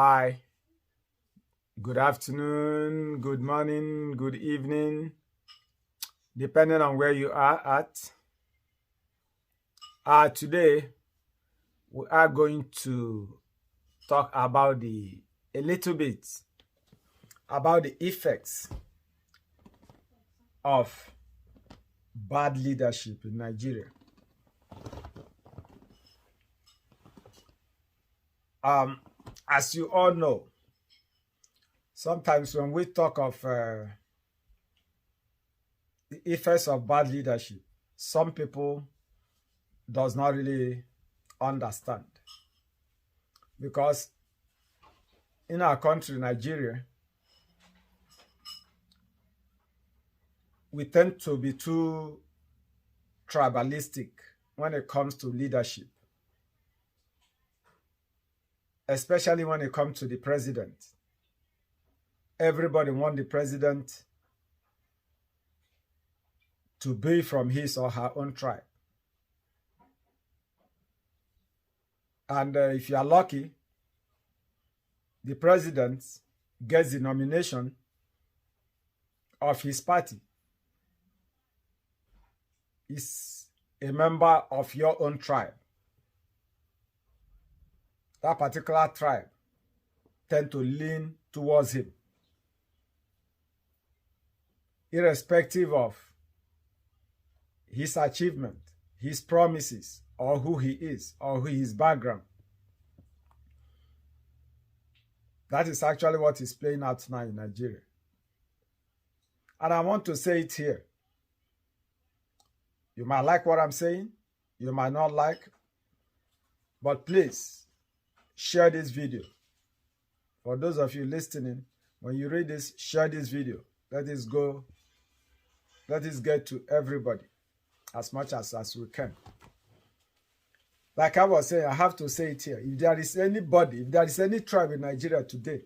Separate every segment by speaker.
Speaker 1: Hi, good afternoon, good morning, good evening, depending on where you are at. Today, we are going to talk about a little bit about the effects of bad leadership in Nigeria. As you all know, sometimes when we talk of the effects of bad leadership, some people does not really understand, because in our country, Nigeria, we tend to be too tribalistic when it comes to leadership, especially when it comes to the president. Everybody wants the president to be from his or her own tribe. And if you are lucky, the president gets the nomination of his party. Is a member of your own tribe. That particular tribe tend to lean towards him, irrespective of his achievement, his promises, or who he is, or his background. That is actually what is playing out now in Nigeria. And I want to say it here. You might like what I'm saying, you might not like, but please share this video. For those of you listening, when you read this, share this video. Let it get to everybody as much as we can. Like I was saying, I have to say it here. If there is any tribe in Nigeria today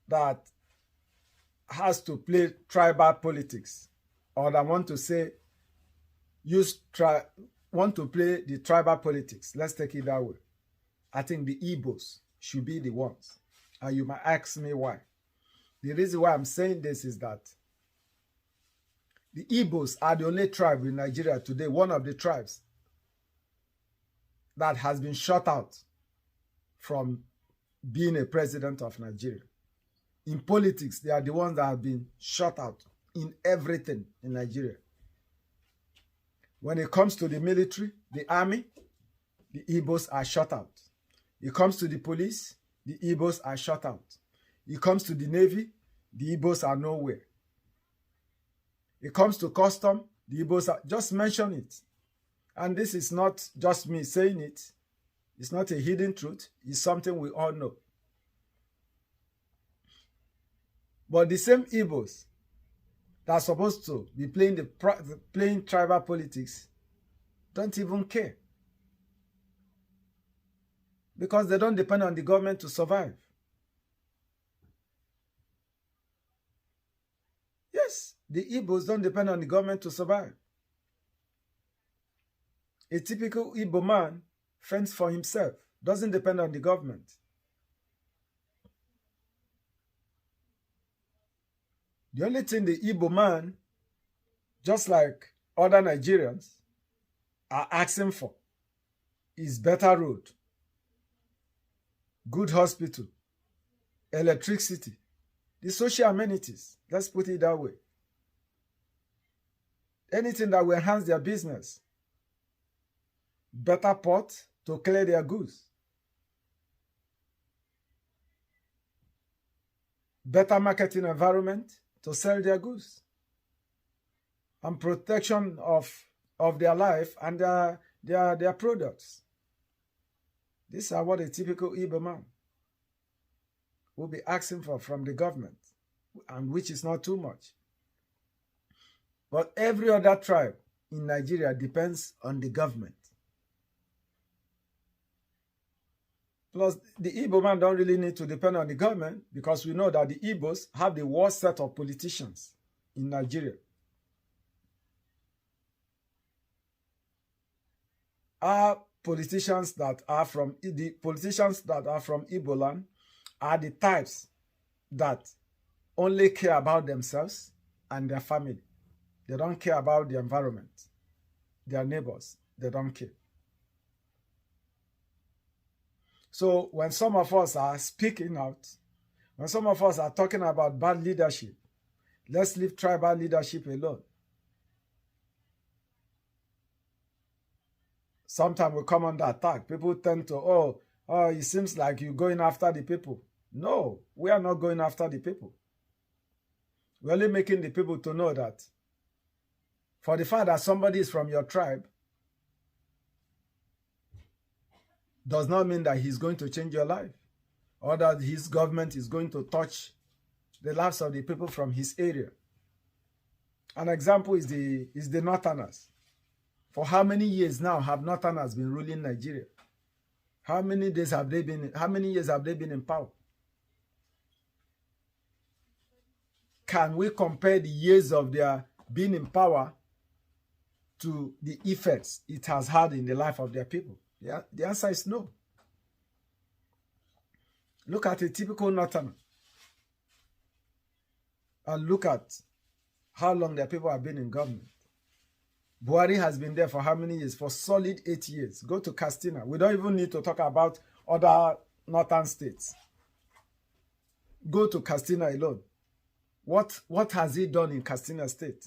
Speaker 1: that has to play tribal politics, or that want to play the tribal politics, let's take it that way, I think the Igbos should be the ones. And you might ask me why. The reason why I'm saying this is that the Igbos are the only tribe in Nigeria today, one of the tribes that has been shut out from being a president of Nigeria. In politics, they are the ones that have been shut out in everything in Nigeria. When it comes to the military, the army, the Igbos are shut out. It comes to the police, the Igbos are shut out. It comes to the navy, the Igbos are nowhere. It comes to custom, the Igbos are, just mention it. And this is not just me saying it. It's not a hidden truth. It's something we all know. But the same Igbos that are supposed to be playing tribal politics don't even care, because they don't depend on the government to survive. Yes, the Igbos don't depend on the government to survive. A typical Igbo man fends for himself, doesn't depend on the government. The only thing the Igbo man, just like other Nigerians, are asking for is better road, good hospital, electricity, the social amenities. Let's put it that way. Anything that will enhance their business. Better port to clear their goods. Better marketing environment to sell their goods. And protection of their life and their products. These are what a typical Igbo man will be asking for from the government, and which is not too much. But every other tribe in Nigeria depends on the government. Plus, the Igbo man don't really need to depend on the government, because we know that the Igbos have the worst set of politicians in Nigeria. politicians that are from Igbo land are the types that only care about themselves and their family. They don't care about the environment, their neighbors. They don't care. So when some of us are speaking out, when some of us are talking about bad leadership, let's leave tribal leadership alone. Sometimes we come under attack. People tend to, oh, it seems like you're going after the people. No, we are not going after the people. We're only making the people to know that for the fact that somebody is from your tribe does not mean that he's going to change your life or that his government is going to touch the lives of the people from his area. An example is the Northerners. For how many years now have Northerners been ruling Nigeria? How many years have they been in power? Can we compare the years of their being in power to the effects it has had in the life of their people? Yeah, the answer is no. Look at a typical Northerner and look at how long their people have been in government. Buhari has been there for how many years? For solid 8 years. Go to Katsina. We don't even need to talk about other northern states. Go to Katsina alone. What has he done in Katsina State?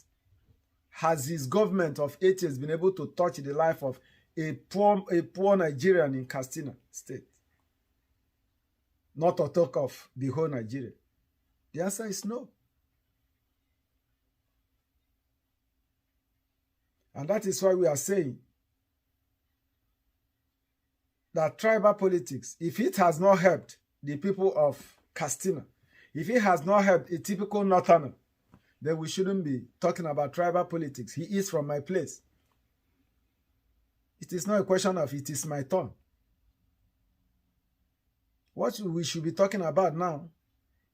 Speaker 1: Has his government of 8 years been able to touch the life of a poor Nigerian in Katsina State? Not to talk of the whole Nigeria. The answer is no. And that is why we are saying that tribal politics, if it has not helped the people of Katsina, if it has not helped a typical Northerner, then we shouldn't be talking about tribal politics. He is from my place. It is not a question of it is my turn. What we should be talking about now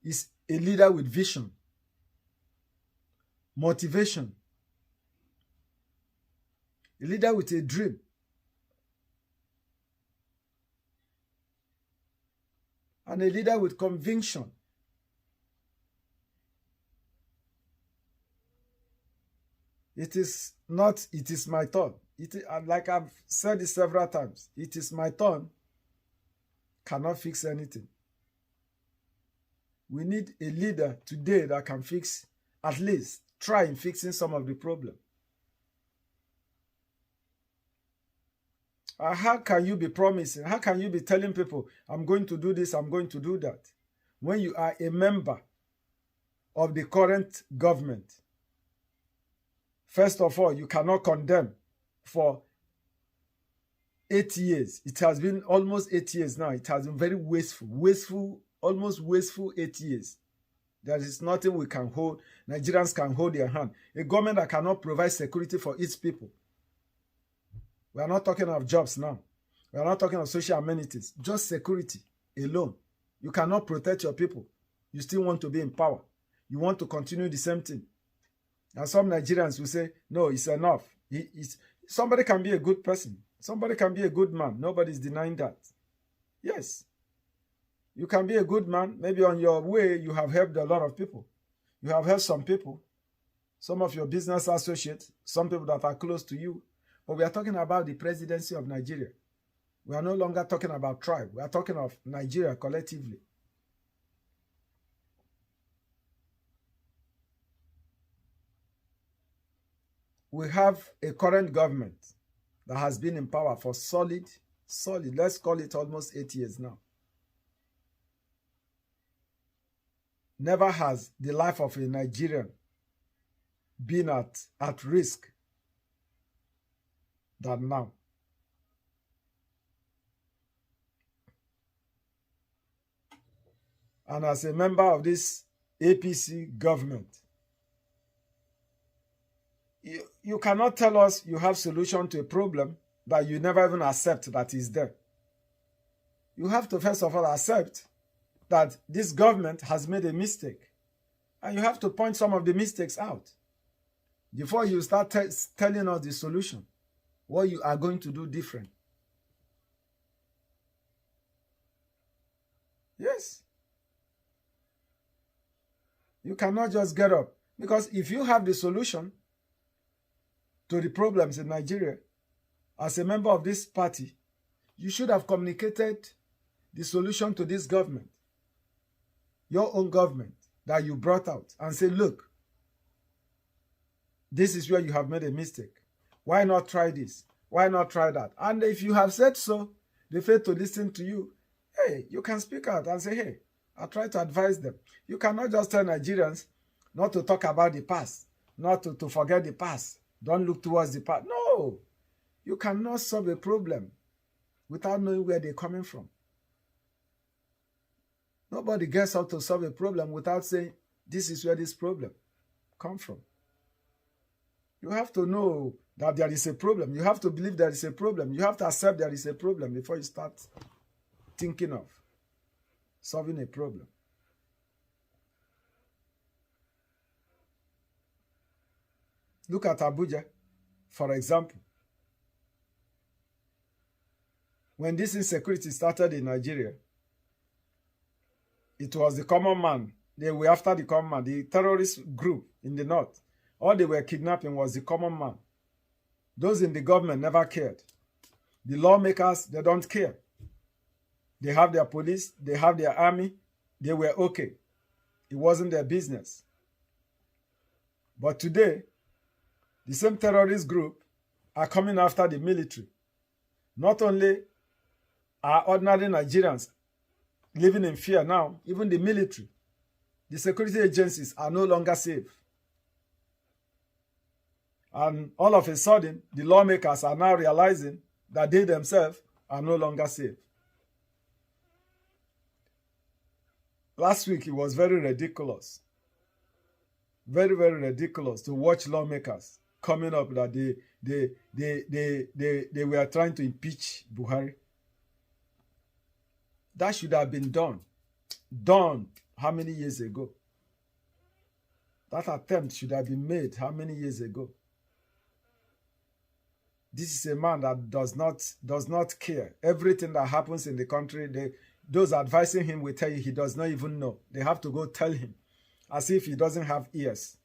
Speaker 1: is a leader with vision, motivation, a leader with a dream. And a leader with conviction. It is not, it is my turn. Like I've said it several times, it is my turn cannot fix anything. We need a leader today that can fix, at least try in fixing some of the problem. How can you be promising? How can you be telling people, I'm going to do this, I'm going to do that, when you are a member of the current government? First of all, you cannot condemn for 8 years. It has been almost 8 years now. It has been very wasteful, almost wasteful 8 years. There is nothing we can hold, Nigerians can hold their hand. A government that cannot provide security for its people. We are not talking of jobs now. We are not talking of social amenities. Just security alone. You cannot protect your people. You still want to be in power. You want to continue the same thing. And some Nigerians will say, no, it's enough. Somebody can be a good person. Somebody can be a good man. Nobody is denying that. Yes. You can be a good man. Maybe on your way, you have helped a lot of people. You have helped some people. Some of your business associates. Some people that are close to you. But we are talking about the presidency of Nigeria. We are no longer talking about tribe. We are talking of Nigeria collectively. We have a current government that has been in power for solid, let's call it almost 8 years now. Never has the life of a Nigerian been at risk than now. And as a member of this APC government, you cannot tell us you have solution to a problem that you never even accept that is there. You have to first of all accept that this government has made a mistake. And you have to point some of the mistakes out before you start telling us the solution, what you are going to do different. Yes. You cannot just get up. Because if you have the solution to the problems in Nigeria, as a member of this party, you should have communicated the solution to this government, your own government that you brought out, and say, look, this is where you have made a mistake. Why not try this? Why not try that? And if you have said so, they fail to listen to you, hey, you can speak out and say, hey, I'll try to advise them. You cannot just tell Nigerians not to talk about the past, not to forget the past. Don't look towards the past. No, you cannot solve a problem without knowing where they're coming from. Nobody gets how to solve a problem without saying, this is where this problem comes from. You have to know that there is a problem. You have to believe there is a problem. You have to accept there is a problem before you start thinking of solving a problem. Look at Abuja, for example. When this insecurity started in Nigeria, it was the common man. They were after the common man, the terrorist group in the north. All they were kidnapping was the common man. Those in the government never cared. The lawmakers, they don't care. They have their police, they have their army. They were okay. It wasn't their business. But today, the same terrorist group are coming after the military. Not only are ordinary Nigerians living in fear now, even the military, the security agencies are no longer safe. And all of a sudden, the lawmakers are now realizing that they themselves are no longer safe. Last week, it was very ridiculous. Very, very ridiculous to watch lawmakers coming up that they were trying to impeach Buhari. That should have been done. Done how many years ago? That attempt should have been made how many years ago? This is a man that does not care. Everything that happens in the country, those advising him will tell you he does not even know. They have to go tell him, as if he doesn't have ears.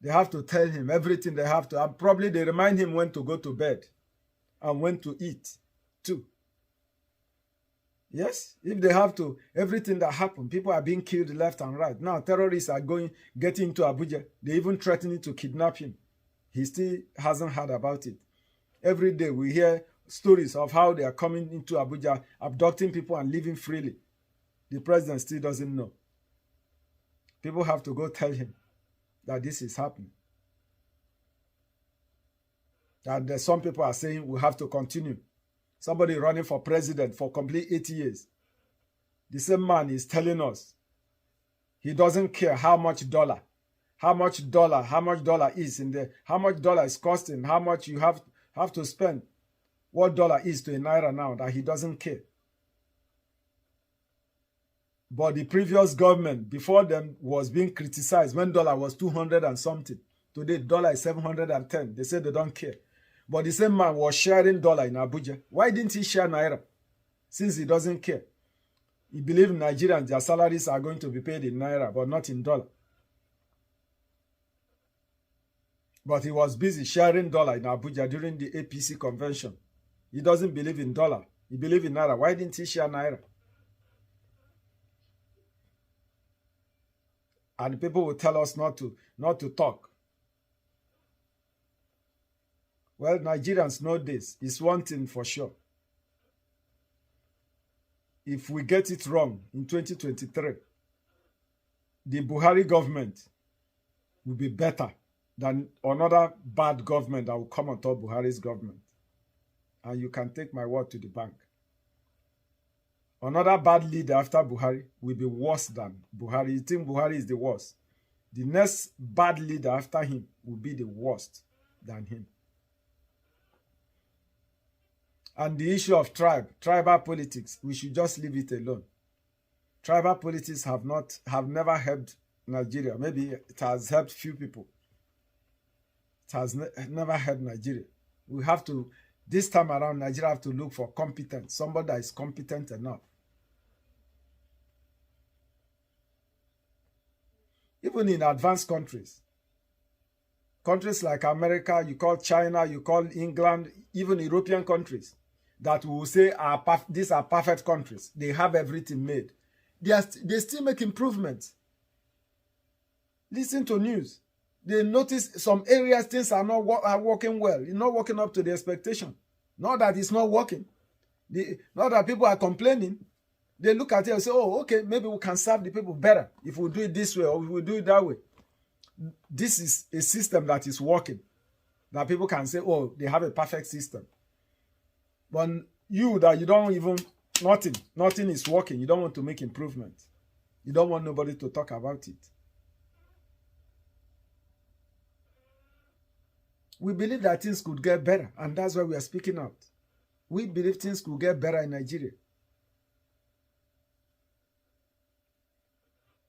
Speaker 1: They have to tell him everything they have to. And probably they remind him when to go to bed and when to eat too. Yes, if they have to, everything that happened, people are being killed left and right. Now terrorists are getting into Abuja. They even threatening to kidnap him. He still hasn't heard about it. Every day we hear stories of how they are coming into Abuja, abducting people and living freely. The president still doesn't know. People have to go tell him that this is happening. And some people are saying we have to continue. Somebody running for president for complete 8 years. The same man is telling us he doesn't care how much dollar is in there, how much dollar is costing, how much you have to spend, what dollar is to a naira now, that he doesn't care. But the previous government before them was being criticized when dollar was 200 and something. Today dollar is 710. They said they don't care. But the same man was sharing dollar in Abuja. Why didn't he share naira? Since he doesn't care. He believes Nigerians, their salaries are going to be paid in naira, but not in dollar. But he was busy sharing dollar in Abuja during the APC convention. He doesn't believe in dollar. He believes in naira. Why didn't he share naira? And people will tell us not to talk. Well, Nigerians know this. It's one thing for sure. If we get it wrong in 2023, the Buhari government will be better than another bad government that will come on top of Buhari's government. And you can take my word to the bank. Another bad leader after Buhari will be worse than Buhari. You think Buhari is the worst? The next bad leader after him will be the worst than him. And the issue of tribal politics, we should just leave it alone. Tribal politics have never helped Nigeria. Maybe it has helped few people. It has never helped Nigeria. This time around, Nigeria have to look for competence, somebody that is competent enough even in advanced countries. Countries like America, you call China, you call England, even European countries that we will say these are perfect countries. They have everything made. They still make improvements. Listen to news. They notice some areas things are not working well. It's not working up to the expectation. Not that it's not working. Not that people are complaining. They look at it and say, oh, okay, maybe we can serve the people better if we do it this way or if we do it that way. This is a system that is working. That people can say, oh, they have a perfect system. But you don't even, nothing is working. You don't want to make improvement. You don't want nobody to talk about it. We believe that things could get better, and that's why we are speaking out. We believe things could get better in Nigeria.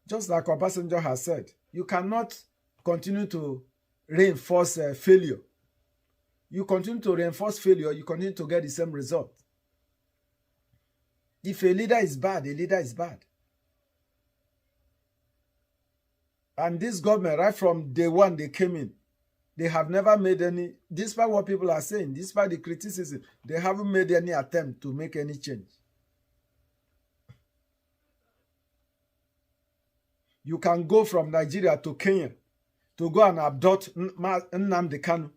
Speaker 1: Just like Obasanjo has said, you cannot continue to reinforce failure. You continue to reinforce failure, you continue to get the same result. If a leader is bad, a leader is bad. And this government, right from day one they came in, they have never made any, despite what people are saying, despite the criticism, they haven't made any attempt to make any change. You can go from Nigeria to Kenya to go and abduct Nnamdi Kanu.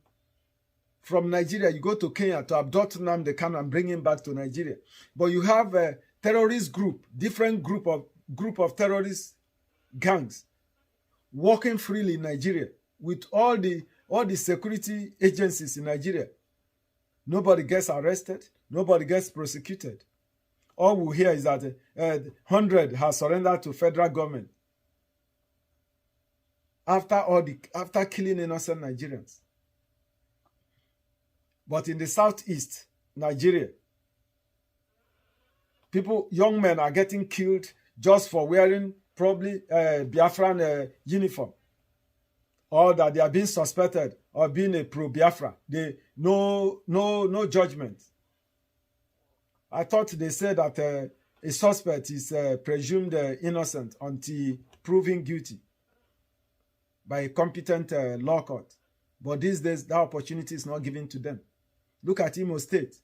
Speaker 1: From Nigeria, you go to Kenya to abduct Nnamdi Kanu and bring him back to Nigeria. But you have a terrorist group, different group of terrorist gangs working freely in Nigeria with all the security agencies in Nigeria. Nobody gets arrested. Nobody gets prosecuted. All we hear is that 100 has surrendered to federal government after killing innocent Nigerians. But in the southeast, Nigeria, young men are getting killed just for wearing probably Biafran uniform, or that they are being suspected of being a pro-Biafra. No judgment. I thought they said that a suspect is presumed innocent until proven guilty by a competent law court. But these days, that opportunity is not given to them. Look at Imo State.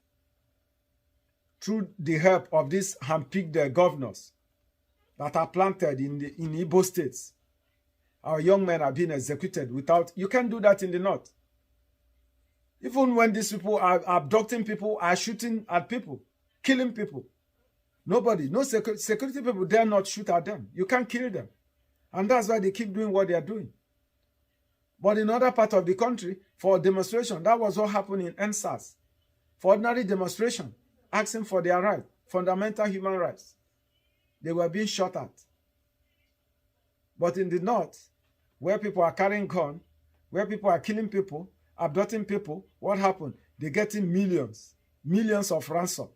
Speaker 1: Through the help of these hand-picked governors that are planted in Igbo states, our young men are being executed without... You can't do that in the north. Even when these people are abducting people, are shooting at people, killing people. Nobody, no security people dare not shoot at them. You can't kill them. And that's why they keep doing what they are doing. But in other parts of the country, for demonstration, that was what happened in NSAS. For ordinary demonstration, asking for their right, fundamental human rights, they were being shot at. But in the north, where people are carrying guns, where people are killing people, abducting people, what happened? They're getting millions of ransom,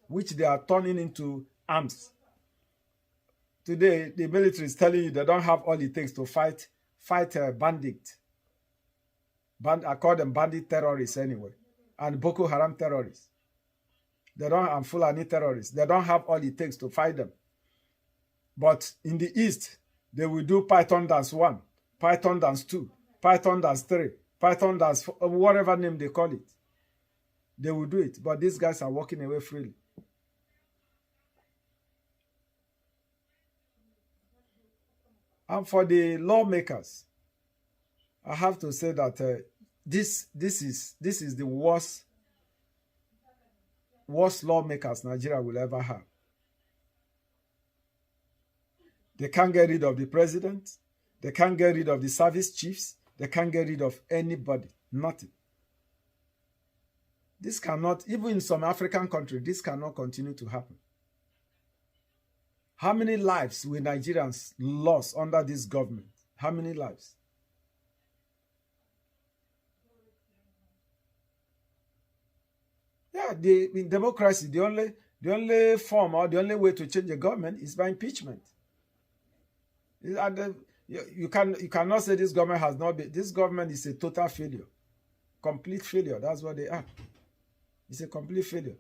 Speaker 1: which they are turning into arms. Today, the military is telling you they don't have all it takes to fight bandits. I call them bandit terrorists anyway, and Boko Haram terrorists. And Fulani terrorists. They don't have all it takes to fight them. But in the East, they will do Python Dance 1, Python Dance 2, Python Dance 3, Python Dance, whatever name they call it. They will do it. But these guys are walking away freely. And for the lawmakers, I have to say that this is the worst lawmakers Nigeria will ever have. They can't get rid of the president. They can't get rid of the service chiefs. They can't get rid of anybody. Nothing. This cannot, even in some African countries, this cannot continue to happen. How many lives will Nigerians lose under this government? How many lives? Yeah, in democracy, the only form or the only way to change a government is by impeachment. You cannot say this government has not been. This government is a total failure, complete failure. That's what they are. It's a complete failure.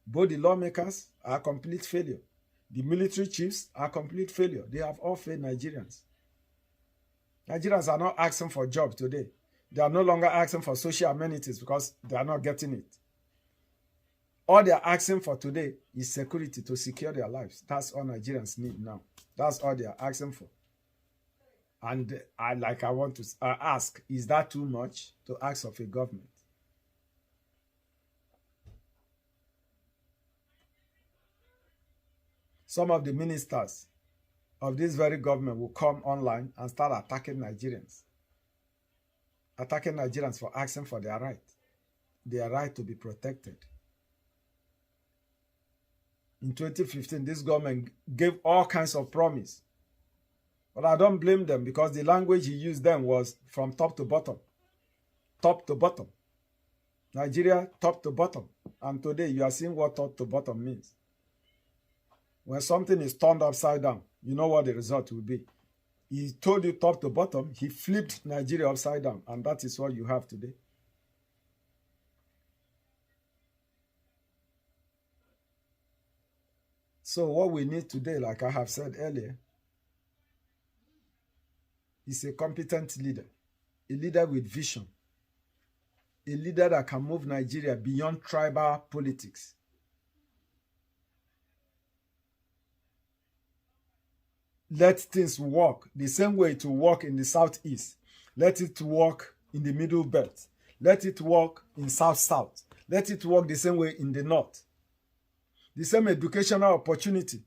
Speaker 1: Both the lawmakers are a complete failure. The military chiefs are a complete failure. They have all failed Nigerians. Nigerians are not asking for jobs today. They are no longer asking for social amenities because they are not getting it. All they are asking for today is security to secure their lives. That's all Nigerians need now. That's all they are asking for. And I want to ask, is that too much to ask of a government? Some of the ministers of this very government will come online and start attacking Nigerians. Attacking Nigerians for asking for their right to be protected. In 2015, this government gave all kinds of promise. But I don't blame them because the language he used then was from top to bottom. Top to bottom. Nigeria, top to bottom. And today you are seeing what top to bottom means. When something is turned upside down, you know what the result will be. He told you top to bottom, he flipped Nigeria upside down, and that is what you have today. So what we need today, like I have said earlier, is a competent leader, a leader with vision, a leader that can move Nigeria beyond tribal politics. Let things work the same way it will work in the southeast. Let it work in the middle belt. Let it work in south-south. Let it work the same way in the north. The same educational opportunity.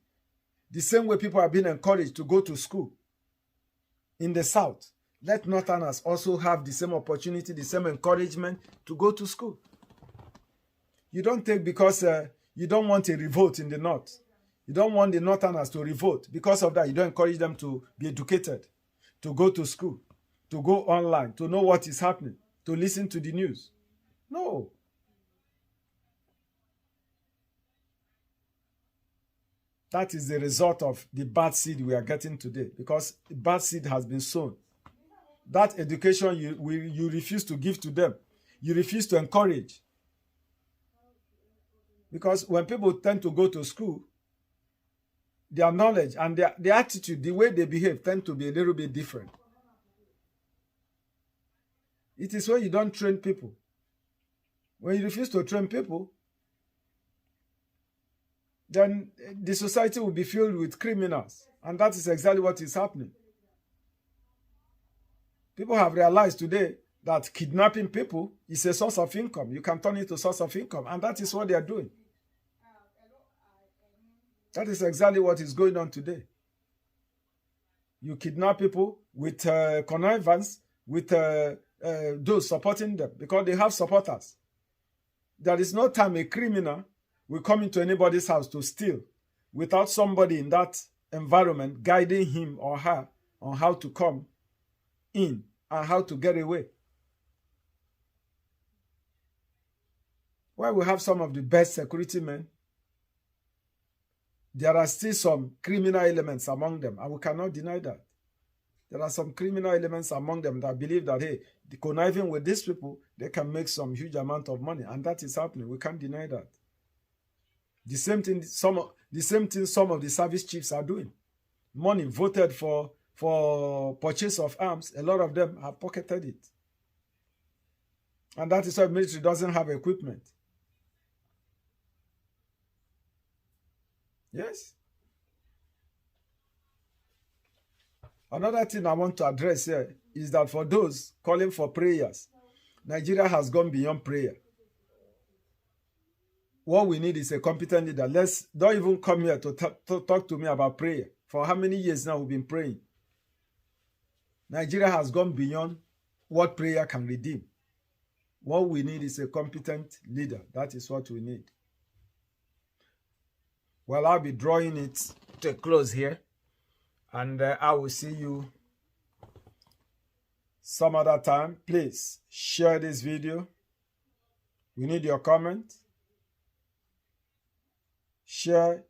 Speaker 1: The same way people are being encouraged to go to school in the south. Let northerners also have the same opportunity, the same encouragement to go to school. You don't take because you don't want a revolt in the north. You don't want the northerners to revolt. Because of that, you don't encourage them to be educated, to go to school, to go online, to know what is happening, to listen to the news. No. That is the result of the bad seed we are getting today, because the bad seed has been sown. That education you refuse to give to them. You refuse to encourage. Because when people tend to go to school, their knowledge and their attitude, the way they behave, tend to be a little bit different. It is when you don't train people. When you refuse to train people, then the society will be filled with criminals. And that is exactly what is happening. People have realized today that kidnapping people is a source of income. You can turn it to a source of income. And that is what they are doing. That is exactly what is going on today. You kidnap people with connivance with those supporting them because they have supporters. There is no time a criminal will come into anybody's house to steal without somebody in that environment guiding him or her on how to come in and how to get away. While we have some of the best security men, there are still some criminal elements among them, and we cannot deny that. There are some criminal elements among them that believe that, hey, the conniving with these people, they can make some huge amount of money, and that is happening. We can't deny that. The same thing some of the service chiefs are doing. Money voted for purchase of arms, a lot of them have pocketed it. And that is why the military doesn't have equipment. Yes. Another thing I want to address here is that for those calling for prayers, Nigeria has gone beyond prayer. What we need is a competent leader. Don't even come here to talk to me about prayer. For how many years now we've been praying? Nigeria has gone beyond what prayer can redeem. What we need is a competent leader. That is what we need. Well, I'll be drawing it to a close here. And I will see you some other time. Please share this video. We need your comment. Share.